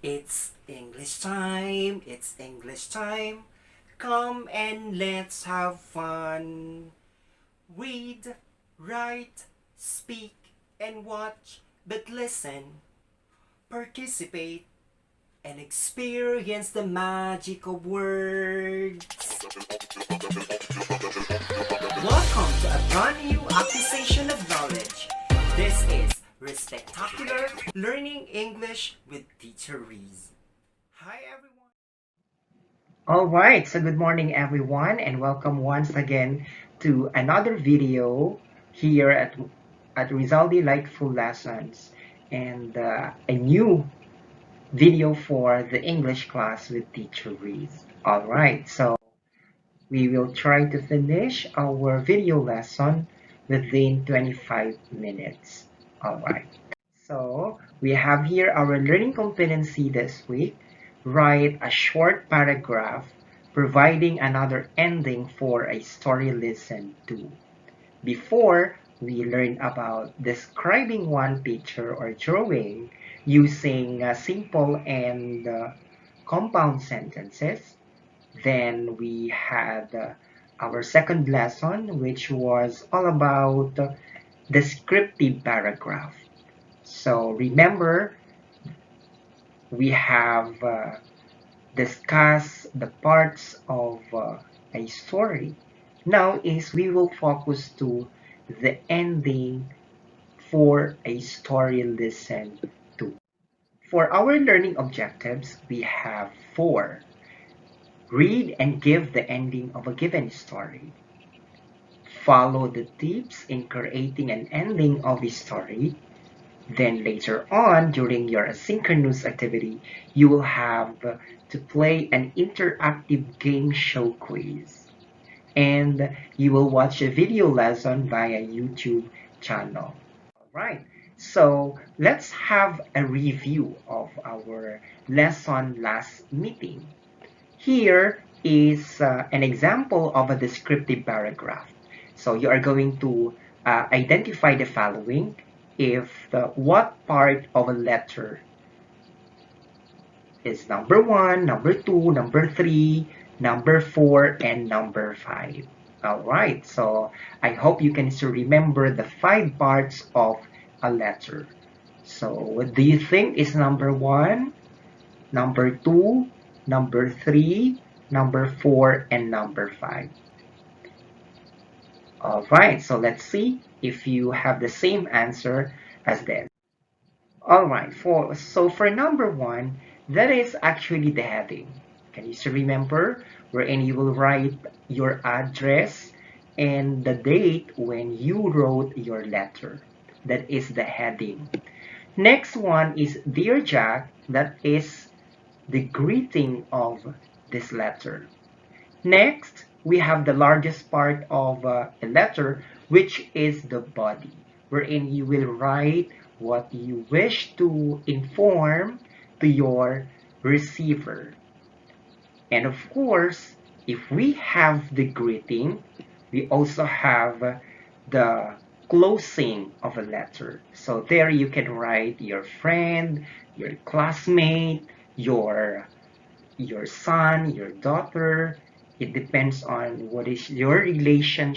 It's English time, it's English time. Come and let's have fun. Read, write, speak, and watch, but listen. Participate and experience the magic of words. Welcome to a brand new acquisition of knowledge. This is Respectacular Learning English with Teacher Reese. Hi everyone. All right, so good morning everyone and welcome once again to another video here at Rizaldi Lightful Lessons and a new video for the English class with Teacher Reese. All right, so we will try to finish our video lesson within 25 minutes. All right. So we have here our learning competency this week. Write a short paragraph providing another ending for a story listened to. Before, we learned about describing one picture or drawing using simple and compound sentences. Then we had our second lesson, which was all about descriptive paragraph. So remember, we have discussed the parts of a story. Now is we will focus to the ending for a story listened to. For our learning objectives, we have four. Read and give the ending of a given story. Follow the tips in creating an ending of a story. Then later on, during your asynchronous activity, you will have to play an interactive game show quiz. And you will watch a video lesson via YouTube channel. All right, so let's have a review of our lesson last meeting. Here is an example of a descriptive paragraph. So you are going to identify the following if what part of a letter is number 1, number 2, number 3, number 4, and number 5. All right, so I hope you can still remember the 5 parts of a letter. So what do you think is number 1, number 2, number 3, number 4, and number 5? All right, so let's see if you have the same answer as them. All right, so for number 1, that is actually the heading. Can you still remember wherein you will write your address and the date when you wrote your letter? That is the heading. Next one is Dear Jack. That is the greeting of this letter. Next, we have the largest part of a letter, which is the body, wherein you will write what you wish to inform to your receiver. And of course, if we have the greeting, we also have the closing of a letter. So there you can write your friend, your classmate, your son, your daughter. It depends on what is your relation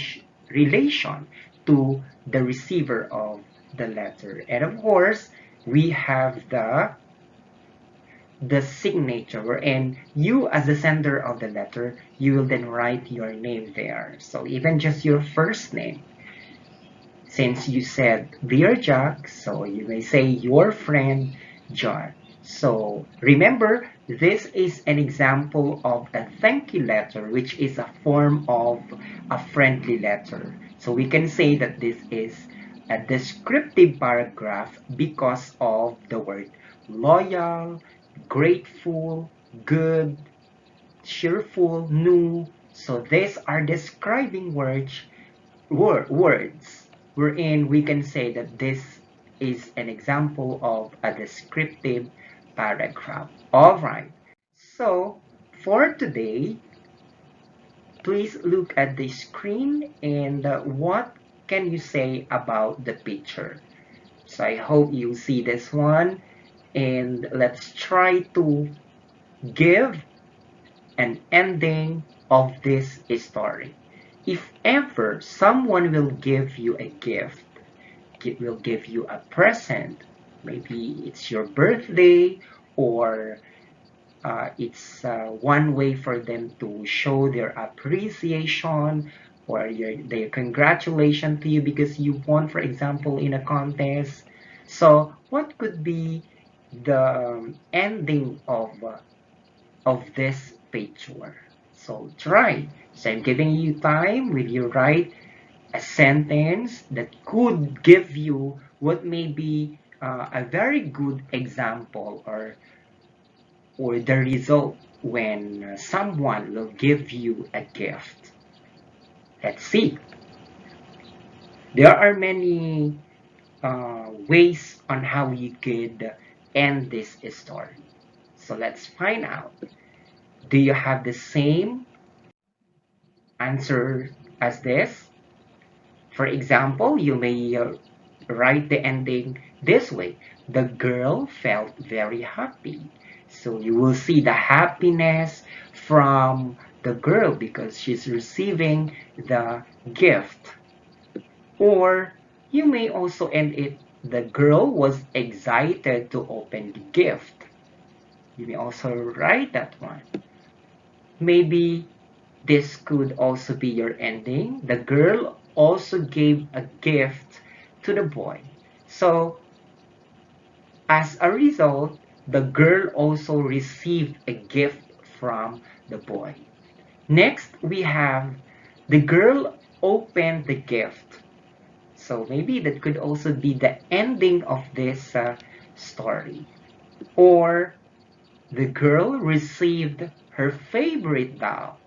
to the receiver of the letter. And of course, we have the signature, wherein you as the sender of the letter, you will then write your name there. So even just your first name. Since you said Dear Jack, so you may say your friend John. So remember, this is an example of a thank you letter, which is a form of a friendly letter. So we can say that this is a descriptive paragraph because of the word loyal, grateful, good, cheerful, new. So these are describing words wherein we can say that this is an example of a descriptive paragraph. All right. So for today, please look at the screen and what can you say about the picture? So I hope you see this one and let's try to give an ending of this story. If ever someone will give you a gift, it will give you a present, maybe it's your birthday, or it's one way for them to show their appreciation or their congratulation to you because you won, for example, in a contest. So, what could be the ending of this picture? So, try. So, I'm giving you time. Will you write a sentence that could give you what may be a very good example or the result when someone will give you a gift. Let's see. There are many ways on how you could end this story. So let's find out. Do you have the same answer as this? For example, you may write the ending this way. The girl felt very happy. So you will see the happiness from the girl because she's receiving the gift. Or you may also end it, the girl was excited to open the gift. You may also write that one. Maybe this could also be your ending. The girl also gave a gift to the boy. So, as a result, the girl also received a gift from the boy. Next, we have the girl opened the gift. So, maybe that could also be the ending of this story. Or, the girl received her favorite doll.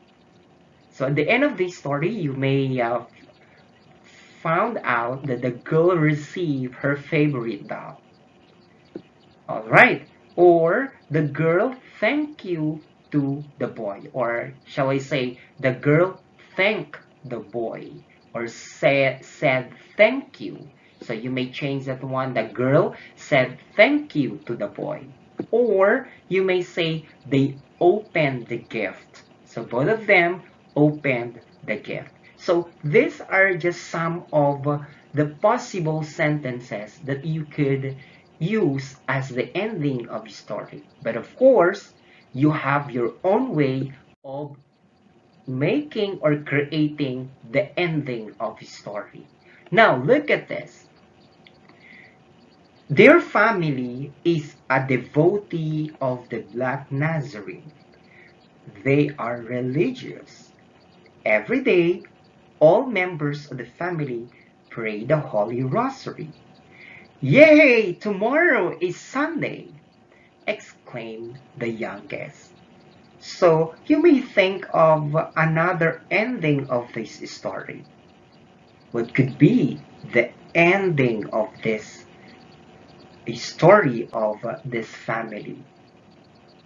So at the end of this story, you may found out that the girl received her favorite doll. All right. Or the girl thank you to the boy. Or shall I say, the girl thanked the boy. Or said thank you. So you may change that one. The girl said thank you to the boy. Or you may say they opened the gift. So both of them opened the gift. So these are just some of the possible sentences that you could use as the ending of the story. But of course, you have your own way of making or creating the ending of the story. Now look at this. Their family is a devotee of the Black Nazarene. They are religious. Every day, all members of the family pray the Holy Rosary. Yay! Tomorrow is Sunday! Exclaimed the youngest. So you may think of another ending of this story. What could be the ending of this story of this family?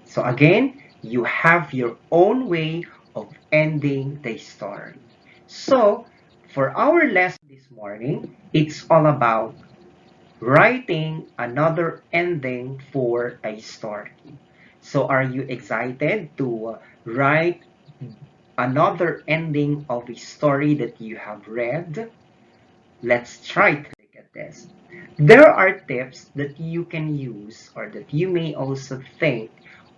So again, you have your own way of ending the story. So for our lesson this morning, it's all about writing another ending for a story. So are you excited to write another ending of a story that you have read? Let's try to look at this. There are tips that you can use or that you may also think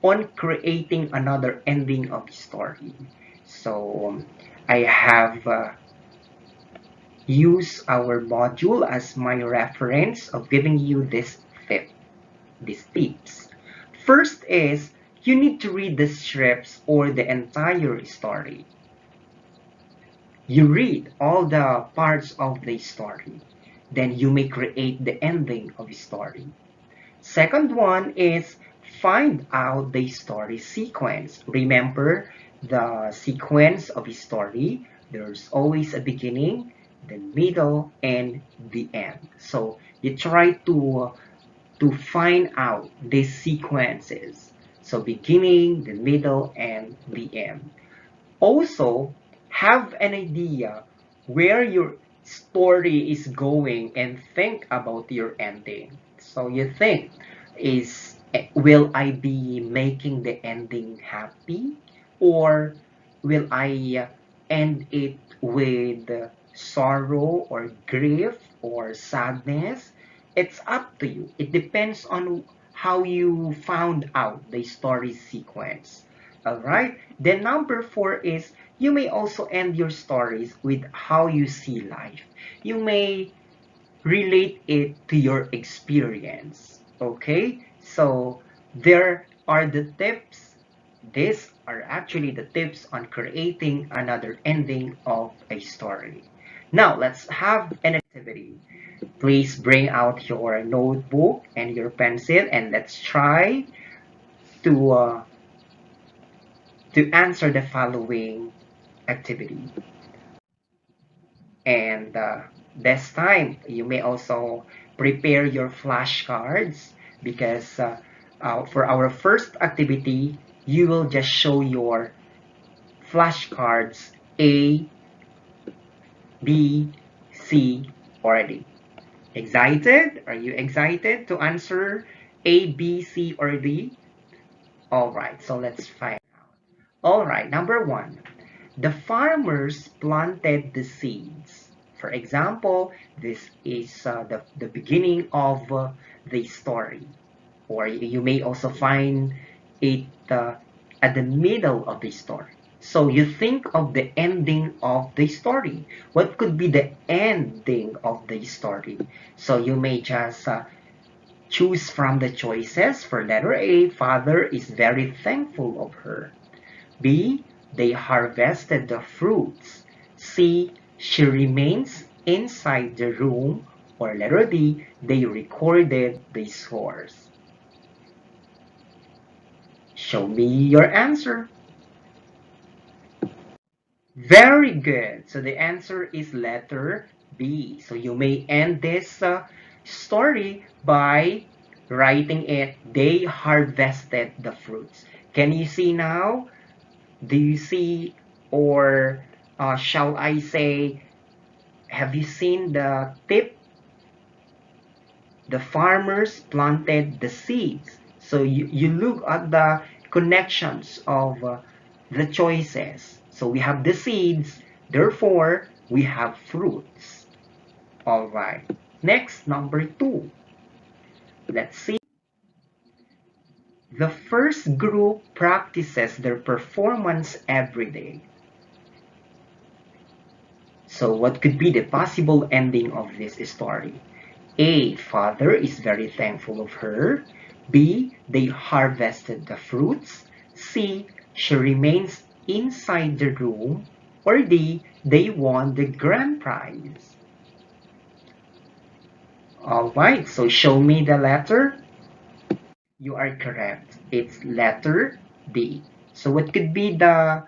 on creating another ending of a story. So I have used our module as my reference of giving you these tips. First is you need to read the scripts or the entire story. You read all the parts of the story. Then you may create the ending of the story. Second one is find out the story sequence. Remember the sequence of a story. There's always a beginning, the middle, and the end. So you try to find out these sequences. So beginning, the middle, and the end. Also, have an idea where your story is going and think about your ending. So you think, is Will I be making the ending happy, or will I end it with sorrow or grief or sadness? It's up to you. It depends on how you found out the story sequence. All right. Then number four is you may also end your stories with how you see life. You may relate it to your experience. Okay, so there are the tips. These are actually the tips on creating another ending of a story. Now let's have an activity. Please bring out your notebook and your pencil, and let's try to uh, to answer the following activity. And this time, you may also prepare your flashcards because for our first activity, you will just show your flashcards A, B, C, or D. Excited? Are you excited to answer A, B, C, or D? All right, so let's find out. All right, number one. The farmers planted the seeds. For example, this is the beginning of the story. Or you may also find it at the middle of the story. So you think of the ending of the story. What could be the ending of the story? So you may just choose from the choices. For letter A, father is very thankful of her. B. They harvested the fruits. C. She remains inside the room. Or letter D. They recorded the scores. Show me your answer. Very good. So the answer is letter B. So you may end this story by writing it, they harvested the fruits. Can you see now? Do you see, or shall I say, have you seen the tip? The farmers planted the seeds. So you look at the connections of the choices. So we have the seeds, therefore we have fruits. All right. Next, number two. Let's see. The first group practices their performance every day. So what could be the possible ending of this story? A. Father is very thankful of her. B. They harvested the fruits. C. She remains inside the room. Or D. They won the grand prize. Alright, so show me the letter. You are correct. It's letter D. So what could be the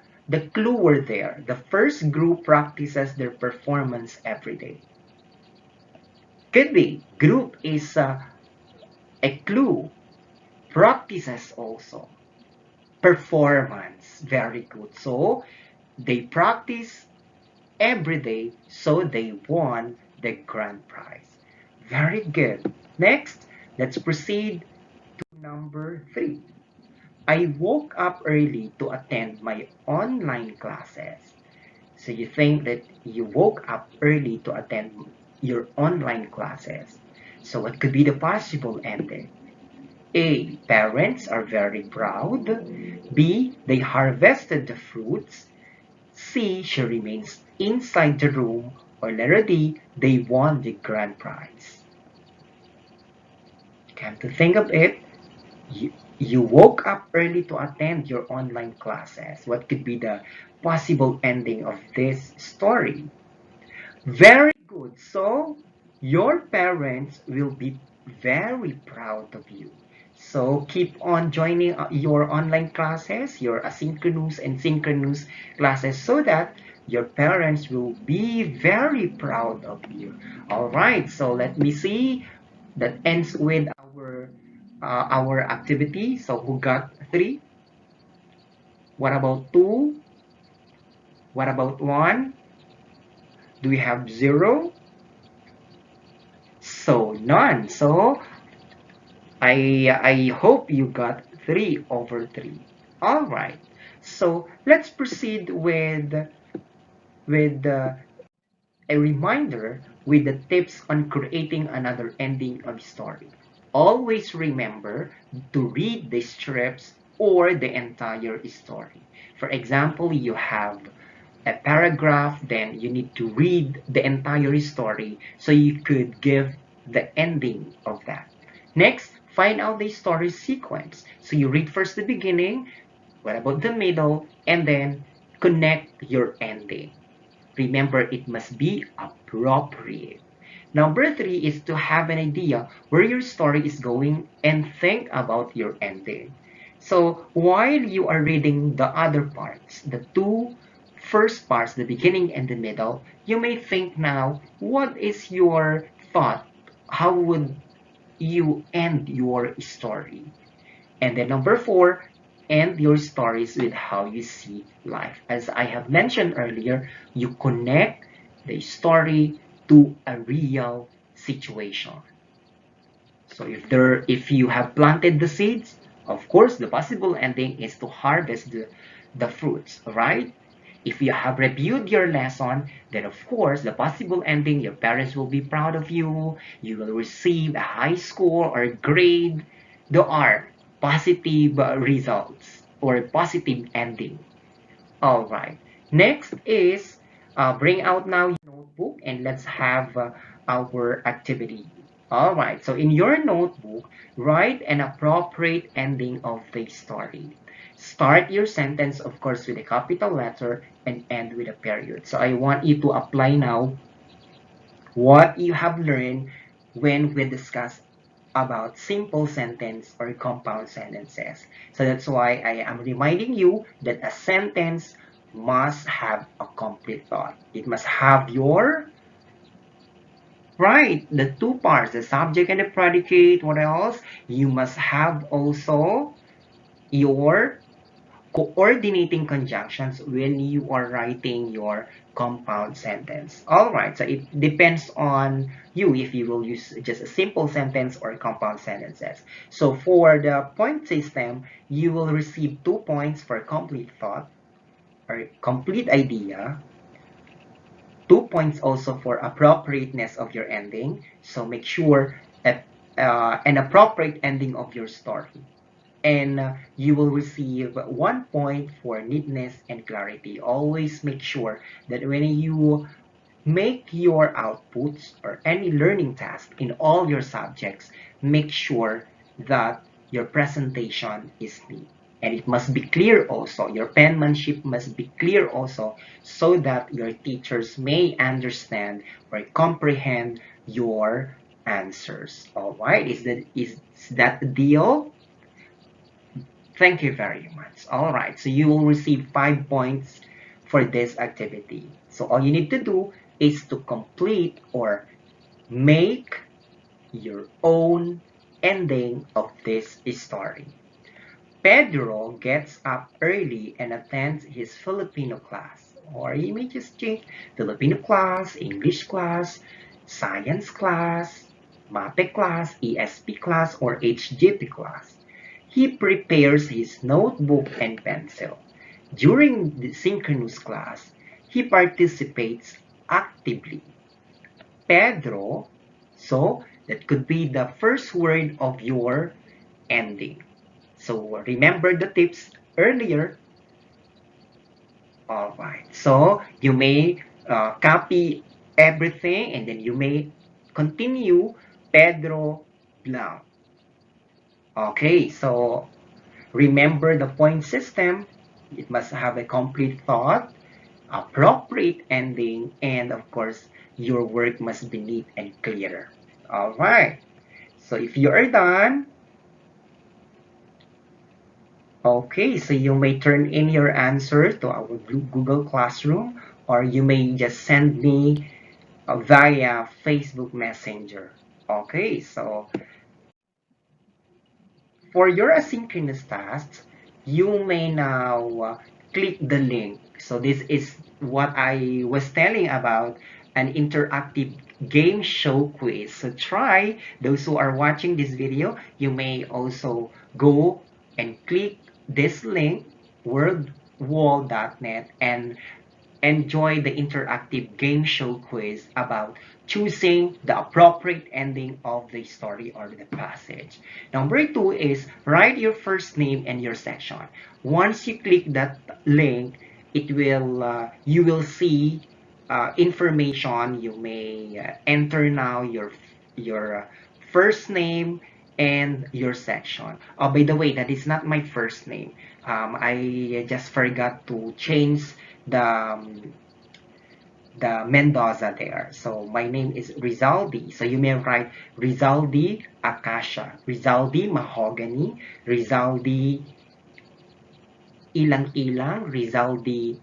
clue word there? The first group practices their performance every day. Could be. Group is a clue. Practices also. Performance. Very good. So they practice every day, so they won the grand prize. Very good. Next, let's proceed to number three. I woke up early to attend my online classes. So you think that you woke up early to attend your online classes. So what could be the possible ending? A. Parents are very proud. B. They harvested the fruits. C. She remains inside the room. Or letter D. They won the grand prize. Come to think of it, you woke up early to attend your online classes. What could be the possible ending of this story? Very good. So, your parents will be very proud of you. So, keep on joining your online classes, your asynchronous and synchronous classes, so that your parents will be very proud of you. All right. So, let me see. That ends with our activity. So, who got three? What about two? What about one? Do we have zero? So none. So I hope you got 3 over 3. All right. So let's proceed with a reminder with the tips on creating another ending of story. Always remember to read the strips or the entire story. For example, you have a paragraph, then you need to read the entire story so you could give the ending of that. Next, find out the story sequence. So you read first the beginning, what about the middle, and then connect your ending. Remember, it must be appropriate. Number 3 is to have an idea where your story is going and think about your ending. So while you are reading the other parts, the two first parts, the beginning and the middle, you may think now, what is your thought? How would you end your story? And then number 4, end your stories with how you see life. As I have mentioned earlier, you connect the story to a real situation. So if you have planted the seeds, of course the possible ending is to harvest the fruits, right? If you have reviewed your lesson, then of course the possible ending, your parents will be proud of you, you will receive a high score or grade. There are positive results or a positive ending. All right. Next is bring out now your notebook and let's have our activity. All right. So in your notebook, write an appropriate ending of the story. Start your sentence, of course, with a capital letter and end with a period. So I want you to apply now what you have learned when we discuss about simple sentence or compound sentences. So that's why I am reminding you that a sentence must have a complete thought. It must have your, right, the two parts, the subject and the predicate. What else? You must have also your coordinating conjunctions when you are writing your compound sentence. All right, so it depends on you if you will use just a simple sentence or compound sentences. So for the point system, you will receive 2 points for complete thought or complete idea, 2 points also for appropriateness of your ending. So make sure that an appropriate ending of your story, and you will receive 1 point for neatness and clarity. Always make sure that when you make your outputs or any learning task in all your subjects, make sure that your presentation is neat. And it must be clear also. Your penmanship must be clear also so that your teachers may understand or comprehend your answers. All right, is that the deal? Thank you very much. All right, so you will receive 5 points for this activity. So all you need to do is to complete or make your own ending of this story. Pedro gets up early and attends his Filipino class. Or you may just change Filipino class, English class, science class, math class, ESP class, or HGP class. He prepares his notebook and pencil. During the synchronous class, he participates actively. Pedro, so that could be the first word of your ending. So remember the tips earlier. All right. So you may copy everything and then you may continue Pedro now. Okay, so remember the point system. It must have a complete thought, appropriate ending, and of course, your work must be neat and clear. All right. So if you are done, okay, so you may turn in your answer to our Google Classroom, or you may just send me via Facebook Messenger. Okay, so for your asynchronous tasks, you may now click the link. So this is what I was telling about an interactive game show quiz. So try, those who are watching this video, you may also go and click this link, worldwall.net, and enjoy the interactive game show quiz about choosing the appropriate ending of the story or the passage. Number two is write your first name and your section. Once you click that link, it will you will see information. You may enter now your first name and your section. Oh, by the way, that is not my first name. I just forgot to change the the Mendoza there. So my name is Rizaldi. So you may write Rizaldi Acacia, Rizaldi Mahogany, Rizaldi Ilang Ilang, Rizaldi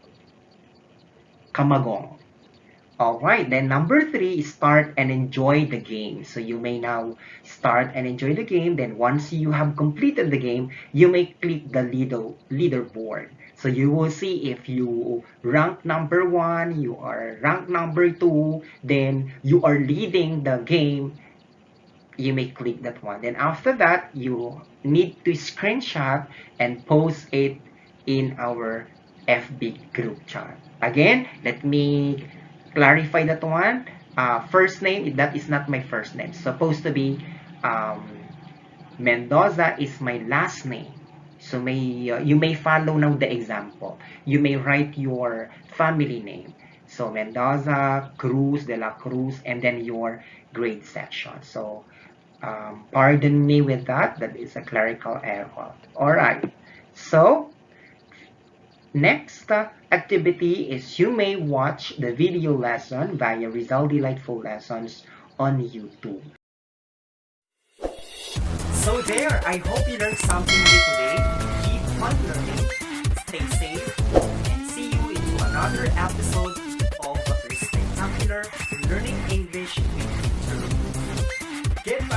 Camagong. All right, then number three is start and enjoy the game. So you may now start and enjoy the game. Then once you have completed the game, you may click the leaderboard. So you will see if you rank number one, you are rank number two, then you are leading the game. You may click that one. Then after that, you need to screenshot and post it in our FB group chat. Again, let me clarify that one. First name, that is not my first name. It's supposed to be um, Mendoza is my last name. So you may follow now the example. You may write your family name. So Mendoza, Cruz, De La Cruz, and then your grade section. So pardon me with that. That is a clerical error. All right. So next activity is you may watch the video lesson via Rizal Delightful Lessons on YouTube. So there, I hope you learned something new today. Keep on learning, stay safe, and see you into another episode of Spectacular Learning English with Teacher. Goodbye.